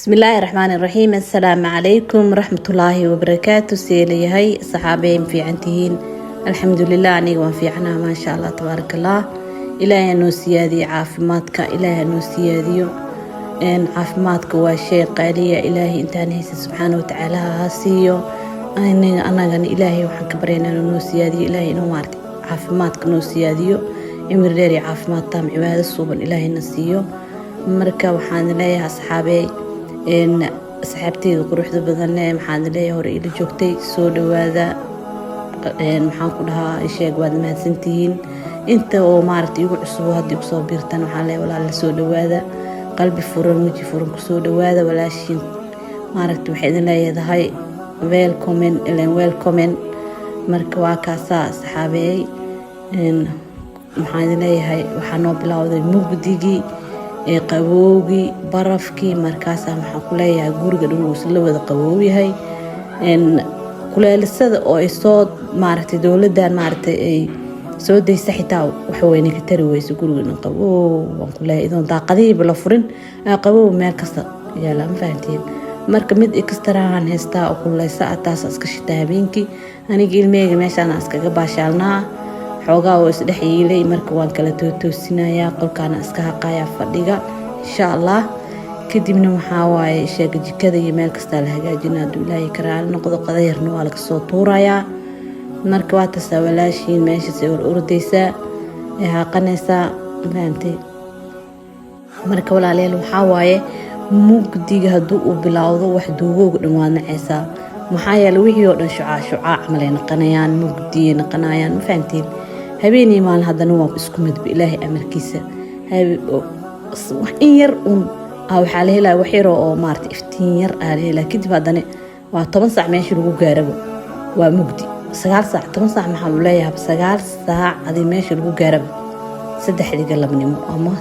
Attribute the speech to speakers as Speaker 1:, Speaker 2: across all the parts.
Speaker 1: بسم الله الرحمن الرحيم. السلام عليكم ورحمة الله وبركاته. سيلي هاي صحابين في عنتهين الحمد لله أني وفي عنا ما شاء الله تبارك الله. إلهي نوسيادي عافماتك إلهي نوسياديو إن عافماتك وشيء قالية إلهي أنت نهيس سبحانه وتعالى هاسيو أنا غني إلهي وحنك برينا نوسيادي إلهي نوارد عافماتك نوسياديو إمر ديري عافمات تام عبادة الصوبا إلهي نسيو مركا وحان ليها أصحابي إن أصحابتي قروح بدلنا محان ليها هور إلى جوكتي سود وهذا إن محان كلها إشياء قواد ما سنتين أنت ومارت يقول عصوها دي بصوبيرتان وحالي ولا لسود وهذا قلبي فرن وجي فرن كسود وهذا ولا شيء مارت وحيد ليها هاي ويلكمن إلين ويلكمن مركا وكاسا أصحابي إن محان ليها وحنو بلاوذي مبديجي qabowgii barafkii markaas waxaan ku leeyahay guriga dhan la wada qabow yahay kuleelisada oo ay soo maartay dawladdan maartay ay soo deysay xitaa wax weyn ka tari weyso guriga dhan qabow waan ku leeyahay idan daaqadihiiba la furin qabow meel kasta yaala ma fahantiin marka mid extraan heystaa oo kuleysa ataas iska shitaa habeenkii aniga ilmeyga meeshaan iskaga baashaalnaa xoogaa oo isdhaxeeyay marka waan kala toosinayaa qolkaana iska haqaaya fadhiga insha Allah kadibna waxa waaye sheega jikada iyo meel kasta la hagaajinaa Ilaahay karaal noqdo qadayarna waa laga soo tuurayaa marka waa tasawalaashiin meesha soo ordaysa ee haqanaysa maantay marka walaaleel waxa waaye mugdiga haduu u bilaawdo wax duugo dhammaanaysa maxaa yeelay wixii oo dhan shucaac maleen qanayaan mugdiina qanayaan ma fahantiin habeenii maal hadana waa isku mid Ilaahay amarkiisa wax in yar waxa la helaa wax yar oo maartay iftiin yar la helaa kadib hadana waa 10 saac meesha lagu gaarabo waa mugdi 9 saac 10 saac maxaa loo leeyahay 9 saac adii meesha lagu gaarabo 3 galabnimo ama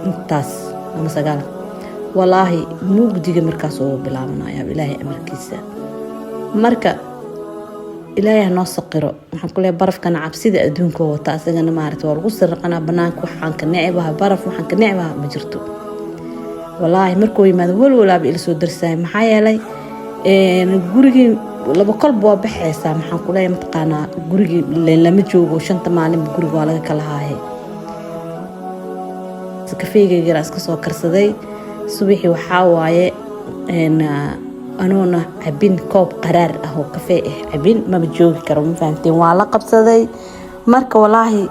Speaker 1: intaas ama 9 wallahi mugdiga markaas oo bilaabanayo Ilaahay amarkiisa marka إلهي نصقره وحنقول برفكنا عبسيد أدونك وتأسجنا معرفة والغصر رقنا بناك وحنك نعبها برف وحنك نعبها مجرته والله مركوي مذهول ولا بيلسو درساي محايا لي الجورجي ولا بقلب وبحث محنقول لي متقنا الجورجي اللي لما تجوه وشنت معلم الجورجي ولا كلها هي كفيه جراس كسو كرسدي صبيحي وحاواي إن أنا عبين كوب قرار أهو كافيه عبين ما بتجوج كرم فهمتين وعلى قبصدي مرك والله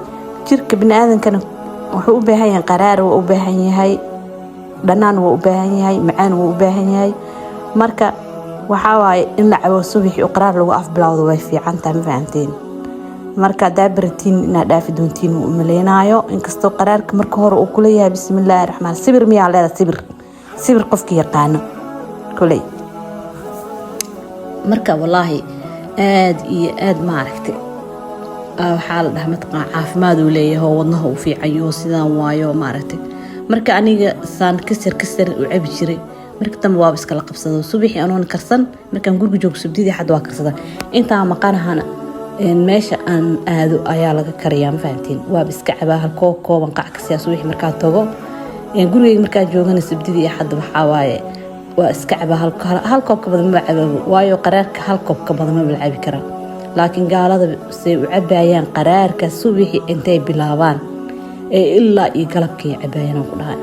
Speaker 1: شركة بني آدم كانوا وحوبها هاي قرار وحوبها هاي بنان وحوبها هاي معان وحوبها هاي مرك وحاول إن عو صبح وقرار لو أف بلاوض ويفي عنتا ما فهمتين مرك دابرتين إن دافع دونتين وملينايو إن كستو قرار كمرك هور وكليها بسم الله الرحمن صبر مية على صبر قفكي يقانو كلي marka wallahi aad ma aragtay waxa la dhahay matqaa caafimaad uu leeyahay wadnaha uu fiicayo sidaan waayo ma aragtay marka aniga saan kasir u cabi jiray marka tan waa iska la qabsado subaxii anoon karsan markaan guriga joog subtidii xad waa karsada inta maqanahana meesha aan aado ayaa laga kariyaa ma fahantiin waa iska cabaa halkoo kooban qac ka siyaas wixii marka tago guriga marka joogana subtidii xad waxa waaye واسكعبها هالكوب كبد ما عبه وايو قرارك هالكوب كبد ما بالعبي كرا لكن قال هذا عبايان قرارك صبحي انتي بلابان إلا يقلبك عبايان وكلها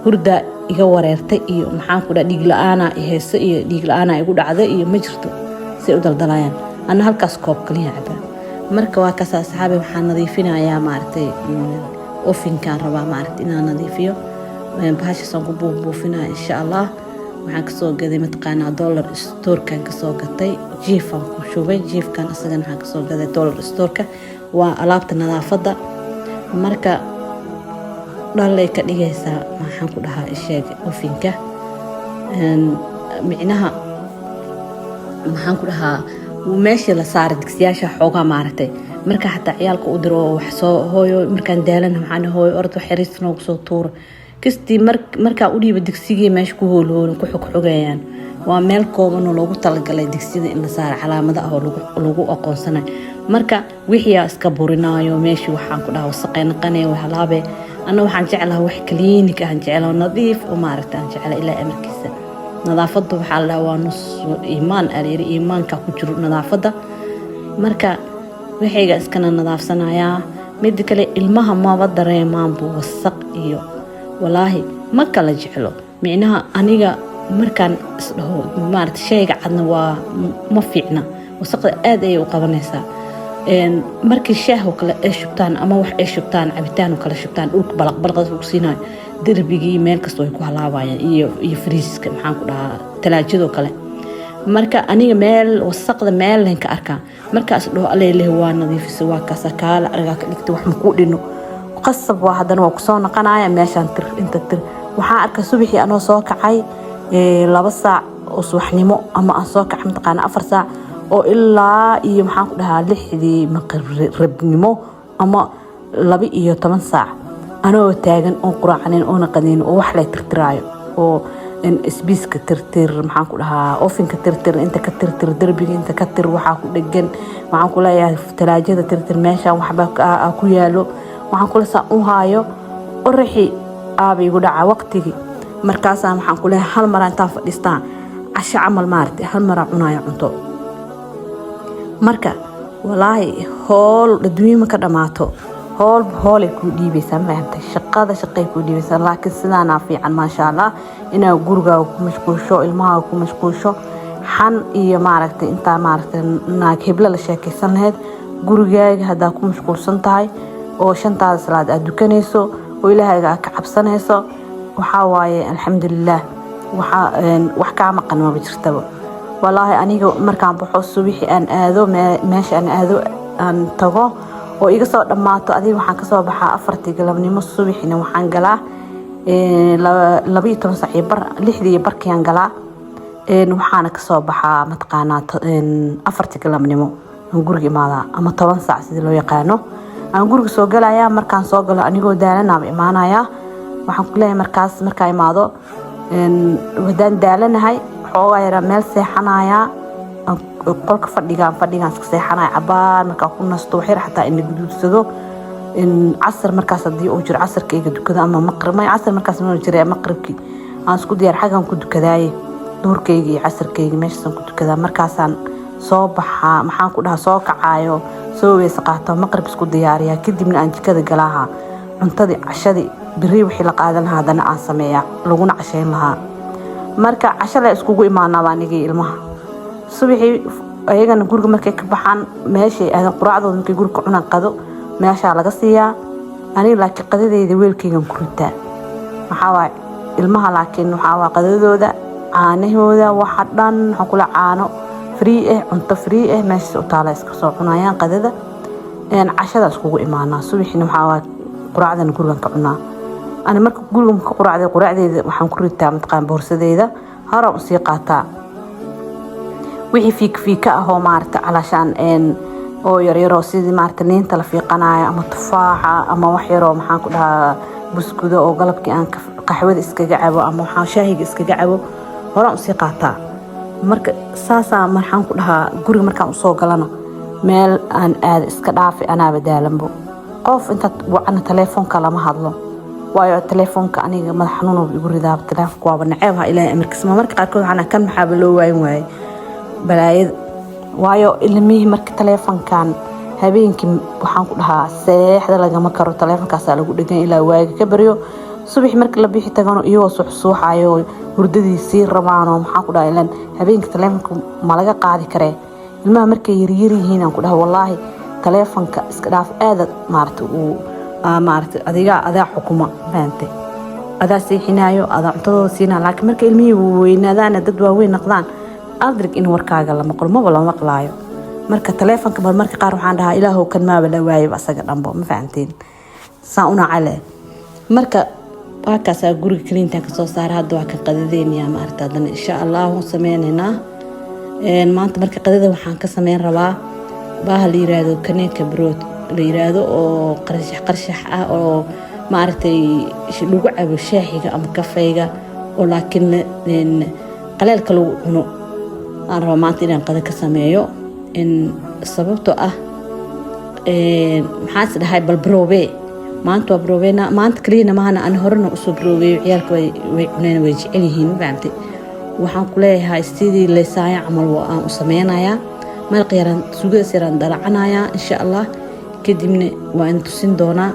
Speaker 1: هردا يوريرتي iyo maxaan ku dhig la'aana heese iyo dhig la'aana igu dhacday iyo ma jirto si u daldalayaan ana halkaas koob kaliya caba marka waa ka saaxaabay waxaan nadiifinayaa maartay ofinkaan rabaa maartay inaan nadiifiyo bahasha soo buufinaa insha Allah waxaan ka soo gaday matqaana dollar store-kan ka soo gatay jiifan ku shubay jiifkan asagana waxaan ka soo gaday dollar store-ka waa alaabta nadaafada marka dhalay ka dhigaysaa waxaan ku dhahaa sheeg ofinka micnaha waxaan ku dhahaa meeshii la saaray digsiyaasha xoogaa maartay marka xataa ciyaalka u diro wax soo hooyo markaan daalana waxaan hooyo ordo xiriirna ugu soo tuuro كستي مركا أولي بدكسيجي ماش كهولون كحجيان وعمل كومن ولوجو تلقى دكسيد إن صار على مدى أو لوجو أقون سنة مركا وحيا اسكابورنا يوم ماشي وحن كلها وسقينا قناة وهلابة أنا وحن جعلها وح كلينيك هنجعلها نظيف وما عرفت هنجعلها إلا أمريكا nadaafadu waxa la waa nus iimaan areer iimaanka ku jiro nadaafada marka waxayga iskana nadaafsanaya mid kale ilmaha ma dareemaan buu wasaq iyo walaahi ma kala jeclo micnaha aniga markaan isdhaho maarta shayga cadna waa ma fiicna wasaqda aad ay u qabanaysaa markii shaaho kale ay shubtaan ama wax ay shubtaan cabitaan kala shubtaan dhulka balaqbalqada ku siinayo darbigii meel kasto ay ku halaabayaan iyo friiska maxaan ku dhahaa talaajado kale marka aniga meel wasaqda meel leen ka arkaa markaas dhaho aleeyahay waa nadiifis waa kaasakaala arga ka dhigto wax ma ku dhino qasab waa hadana waa ku soo naqanaya meeshan tir inta tir waxa arka subaxii anoo soo kacay 2 saac oo subaxnimo ama aan soo kacay taqaan 4 saac oo ilaa iyo maxaan ku dhahaa 6 maqribnimo ama 12 saac anoo taagan oo quraacneen oo naqadeen oo wax la tirtiraayo oo in isbiiska tirtir maxaan ku dhahaa ofinka tirtir inta ka tirtir darbiga inta ka tir waxa ku dhagan waxaan ku leeyahay talaajada tirtir meesha waxba ku yaalo waxaan ku leeyahay u haayo qorxi aabigu dhaca waqtigi markaas waxaan ku leeyahay hal mar inta fadhistaan casho amal maartay hal mar cunaayo cunto marka walaahi hool dadweyne ka dhamaato hool ku dhiibaysan maanta shaqay ku dhiibaysan laakiin sidaan fiican ma sha Allah ina guriga ku mashquulsho ilmaha ku mashquulsho xan iyo maaragtay inta maaragtay naag hebla la sheekaysan lahayd gurigaaga hada ku mashquulsan tahay oo shantaas salaad aad dukanayso oo ilaahay ka cabsanayso waxa waaye alxamdulillah wax ka maqan ma jirtaba والله أنيقو مركان بحوث صبيحي أن آذو ماشي أن آذو أن تغو وإيقصو دماتو أذي وحان كسو بحا أفرتي قلبني مص صبيحي وحان قلاه لبيتو مساحي لحدي بركيان قلاه وحان كسو بحا متقانات أفرتي قلبني مو نقولي ماذا أما 10 ساعة سيدي لو يقانو نقولي سو قلا يا مركان سو قلا أنيقو دالنا بإيمانا يا وحان كلها مركاي ماذا ودان دالنا هاي xoogaa meel seexanaya qolka fadhigaan iska seexanaya cabaan marka ku nasto waxir xataa in guduudsado in casr markaas hadii uu jiro casrkayga dukada ama maqrib ma casr markaas ma jiro maqribki aan isku diyaar xagan ku dukadaay duurkayga iyo casrkayga meeshan ku dukada markaasaan soo baxa maxaan ku dhahaa soo kacaayo soo wees qaato maqrib isku diyaariya kadibna aan jikada galaaha cuntadii cashadii biri wixii la qaadan lahaa hadana aan sameeyaa laguna cashayn lahaa marka cashada iskugu imaanaa anigii ilmaha subaxii ayagana guriga markay ka baxaan meeshii aan quraacdooda markay guriga cunaan qado meesha laga siiyaa aniga laakiin qadadeeda weelkaygan ku ritaa waxa waay ilmaha laakiin waxa waa qadadooda caanahooda waxa dhan waxa kula caano free cunto free meesha u taala iska soo cunayaan qadada cashada iskugu imaanaa subaxina waxa waa quraacdan guriga ka cunaa أنا مركب قولهم قرعة وحن كريتها متقان بورسديدا هرب موسيقاتا وحي فيك هو مارت علشان إن أو يريرو سيدي مارتنين تلفي قناة أما تفاحة أما وحيرو محان كلها بسكودا أو قلب كأن قحوة إسكجعبو أما محان شاهي إسكجعبو هرب موسيقاتا مركب ساسا محان كلها قولي مركب صوق لنا مال أن إسكدافي أنا بدالنبو قف أنت وعنا تليفون كلام هذلو waayo telefoonka aniga madax xanuun oo igu ridaa telefoonka waa naceebha ilaa amarkiisma marka qaarkood waxaan kan maxaa loo waayay balaayad waayo ilmihii marka telefoonkan habeenkii waxaan ku dhahaa seexda laga ma karo telefoonkaas lagu dhagan ilaa waaga ka bariyo subax marka la bixi tagano iyagoo suuxayo hurdadiisii rabaan oo maxaan ku dhahaa ilaan habeenkii telefoonka ma laga qaadi karee ilmaha markay yar yihiin aan ku dhahaa wallahi telefoonka iska dhaaf aad maartay uu maartay adiga xukuma faantay adaa siixinaayo adaa cuntadooda siinaa laakiin marka ilmihii weynaadaan dad waaweyn noqdaan adrig in warkaaga la maqlo ma wala maqlaayo marka telefoonka marka qaar waxaan dhahaa ilaahow kan maaba la waayay asaga dhanbo ma faanteen sauna cale marka waakaas guriga kaliinta ka soo saar hadda waa ka qadadeynaya maartay hadana insha Allah sameeynaa maanta marka qadada waxaan ka sameyn rabaa baa la yiraahdo kaneeka brood la yiraahdo oo qarshax oo maartay lagu cabo shaahiga ama kafeega oo laakiin qaleelka lagu cuno aan rabo maanta inaan qada ka sameeyo in sababtoo ah maxaa sidhahay balbroobe maanta waa broobena maanta kaliina maana aan horena u soo broobeeyo ciyaalka way cuneen way jecel yihiin fahamtay waxaan ku leeyahay sidii leesaaya camal waan u sameynayaa maraq yaran suugada siran dalacanayaa insha Allah kadibna waan tusin doonaa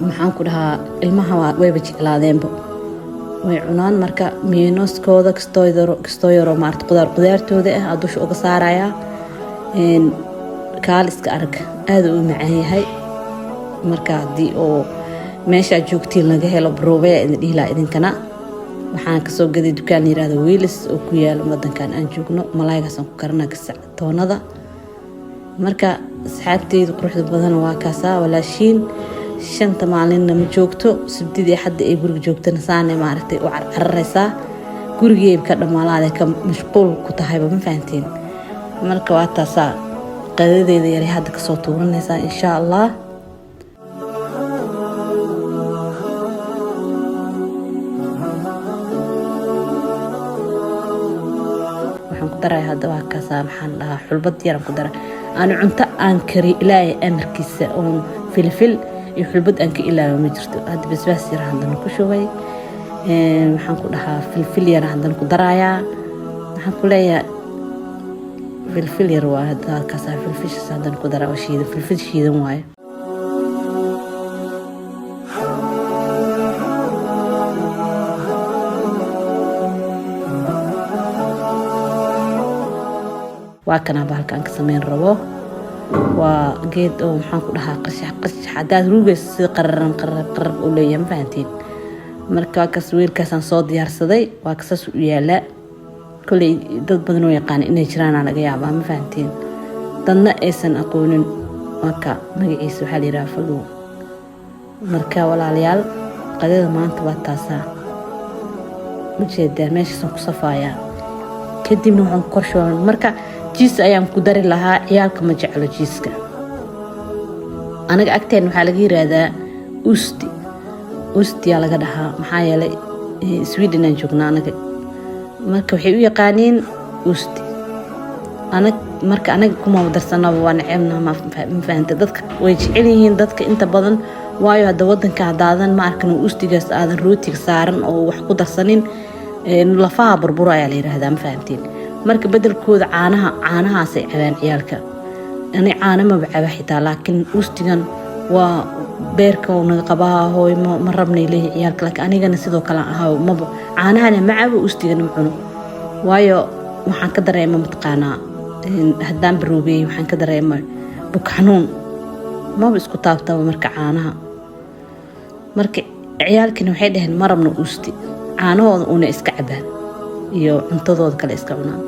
Speaker 1: maxaan ku dhahaa ilmaha wayba jeclaadeenba way cunaan marka miinoskooda kastoo yaro maarta qudaartooda ah dusha uga saarayaa kaaliska arag aad u macaan yahay marka hadii oo meesha joogtiin laga helo broobaya idin dhila idinkana waxaan ka soo gaday dukaan yiraahdo Wiilis oo ku yaal wadankan aan joogno malaaygaas aan ku karana toonada marka asxaabteyda quruxda badan waa kaasa walaashiin shanta maalinna ma joogto sabtidii xadda ay guriga joogtana saane maartay u cararaysaa gurigeeyba ka dhamaalaade ka mashquul ku tahayba ma fahantiin marka waa taasa qadadeeda yar hadda ka soo tuuranaysaa insha Allah waxaan ku daray hadda waa kaasa maxaan dhahaa xulbad yar ku daray aan cunto aan kari ilaahay amarkiisa oo filfil iyo xulbad aan ka ilaawo ma jirto hadda basbaas yar hadana ku shubay waxaan ku dhahaa filfil yar hadana ku darayaa waxaan ku leeyahay filfil yar waa hadda kaas filfish hadana ku daraa shiidan filfil shiidan waaye waa kana bahalkan ka sameyn rabo waa geed oo maxaan ku dhahaa qash hadaad ruugays si qararan qarab u leeyahay fahantiin marka kaas weelkaasaan soo diyaarsaday waa kasaas u yaala kulay dad badan oo yaqaan inay jiraan laga yaabaa ma fahantiin dadna aysan aqoonin marka magaciisa waxa la yiraahdaa faluun marka walaalayaal qadada maanta waa taasa ujeedaa meesha ku safaaya kadibna waxaan korshoon marka jiis ayaan ku dari lahaa ciyaalka ma jeclo jiiska anaga agteen waxa laga yiraahdaa usti yaa laga dhahaa maxaa yeelay Sweden aan joognaa anaga marka waxay u yaqaaniin usti marka anaga kuma darsanaba waa naceebna ma fahanta dadka way jecel yihiin dadka inta badan waayo hadda wadanka hadaadan ma arkan ustigaas aadan rootiga saaran oo wax ku darsanin lafaha burbura ayaa la yiraahdaa ma fahantiin marka bedelkooda caanahaas ay cabaan ciyaalka ani caana ma bacaba xitaa laakiin ustigan waa beerka oo naga qabaa hooy ma rabnay leeyahay ciyaalka laakiin anigana sidoo kale ahaa ma caanahana ma cabo ustigana ma cuno waayo waxaan ka dareemaa matqaana haddaan baroobay waxaan ka dareemaa bukxanuun ma isku taabtaba marka caanaha marka ciyaalkina waxay dhaheen ma rabno usti caanahooda una iska cabaan iyo cuntadooda kale iska cunaan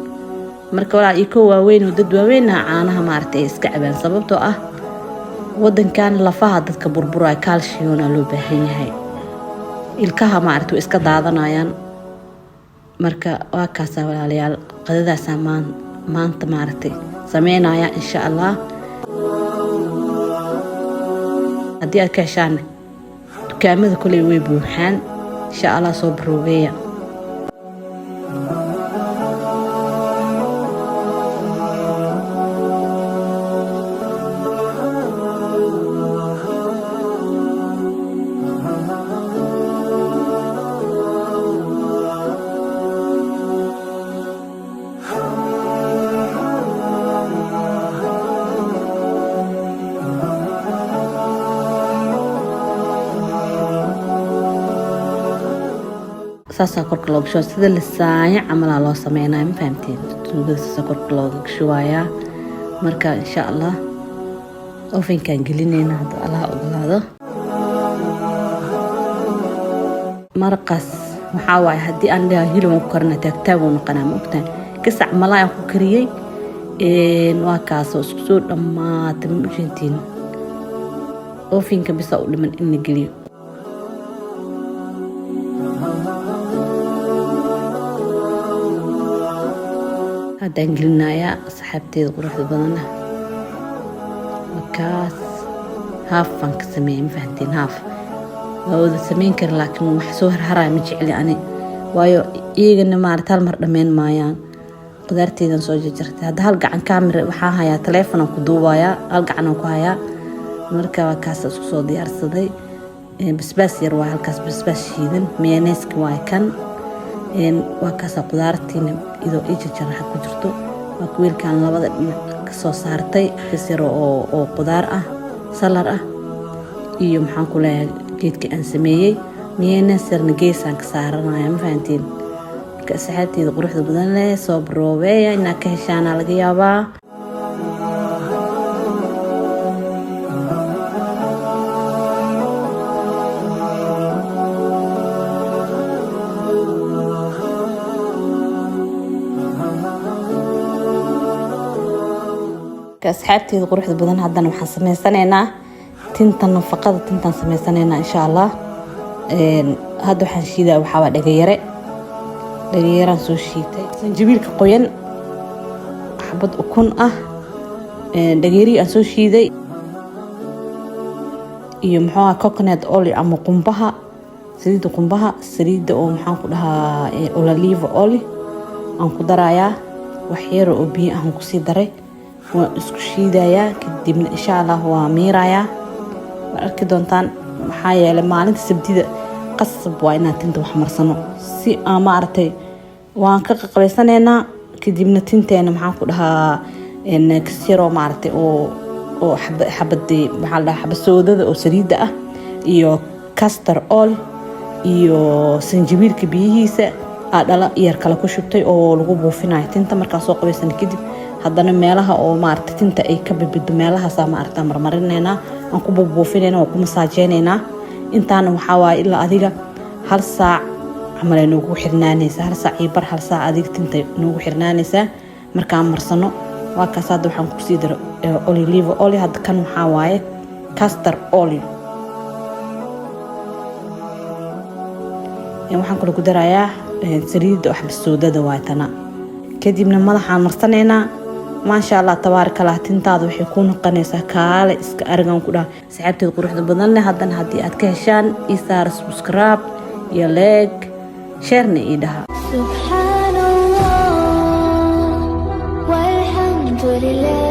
Speaker 1: marka walaal iko waaweyn oo dad waaweyn caanaha maartay iska cabaan sababtoo ah wadankan lafaha dadka burburay calcium loo baahan yahay ilkaha maartay iska daadanayaan marka waa kaasa walaalayaal qadadaas maanta maartay sameynaya insha Allah hadii aad ka heshaan dukaamada kulay way buuxaan insha Allah soo baroobeeya saasa korka loo gasho sida lisaaya camal loo sameeynaa ma fahamteen suugada korka loo gashoaya marka insha Allah ovenkan gelinayna hada Allah ogolaado marqas waxa waay hadii aan leeyahay hilib ku karna taagtaago noqonaa ma ogtaan kasac malaay ku kariyay waa kaas oo isku soo dhamaatay ma ujeedin ovenka bisa u dhiman in la geliyo hadaan gelinayaa saxaabteeda quruxda badan markaas haafan ka sameeyay ma fahanteen haaf wada sameyn kar laakiin wax soo harharay ma jecli ani waayo iyagana maarta hal mar dhameen maayaan qudaarteedan soo jarjartay hadda hal gacan kaamira waxaa hayaa telefoon ku duubaya hal gacan ku hayaa marka waa kaas isku soo diyaarsaday basbaas yar waa halkaas basbaas shiidan mayonnaise waa kan وكاسا قدارتين إذا إيش جرحت كجرتو وكويل كان لبض كسو صارتي كسر أو قدار سلر iyo maxaan ku leeyahay geedka aan sameeyay miyayna sirna geesaan ka saaranayaa ma fahantiin marka saxaabteeda quruxda badan leh soo baroobeeya inaa ka heshaana laga yaabaa ka saxaabteeda quruxda badan haddana waxaan sameysanaynaa tinta nafaqada tintan sameysanaynaa insha Allah hadda waxaan shiidaa waxaa dhagayaraan soo shiitay sanjabiilka qoyan xabad ukun dhagayri aan soo shiiday iyo maxaa coconut oil ama qumbaha saliida oo maxaan ku dhahaa olive oil aan ku darayaa wax yar oo biyo ah ku sii daray waan isku shiidayaa kadibna insha Allah waa miirayaa arki doontaan maxaa yeelay maalinta sabtida qasab waa inaan tinta wax marsano si aan maartay waan ka qabaysanayna kadibna tinteena maxaan ku dhahaa kasiro maartay oo xabadii maxaa la dhahaa xabasoodada oo saliida iyo castor oil iyo sanjabiilka biyihiisa dhala yar kala ku shubtay oo lagu buufinayo tinta markaa soo qabaysan kadib haddana meelaha oo maartay tinta ay ka bibid meelahaas maartay marmarinayna aan ku buufinayna oo ku masaajeynayna intaana waxa waay ilaa adiga hal saac amal ay noogu xirnaanaysa hal saac iyo bar hal saac adiga tinta noogu xirnaanaysa markaan marsano waa kaas hadda waxaan ku sii daro olive oil hadda kan waxa waaye castor oil waxaan kula ku darayaa saliida wax basoodada waaytana kadibna madaxaan marsanaynaa ما شاء الله تبارك الله تنتظر وحيكون قنيسة كالة إسك أرجع كده سحبت القروح البدن له هذا هدي أتكهشان إثار سبسكرايب يا لايك شيرني إيدها
Speaker 2: سبحان الله والحمد لله.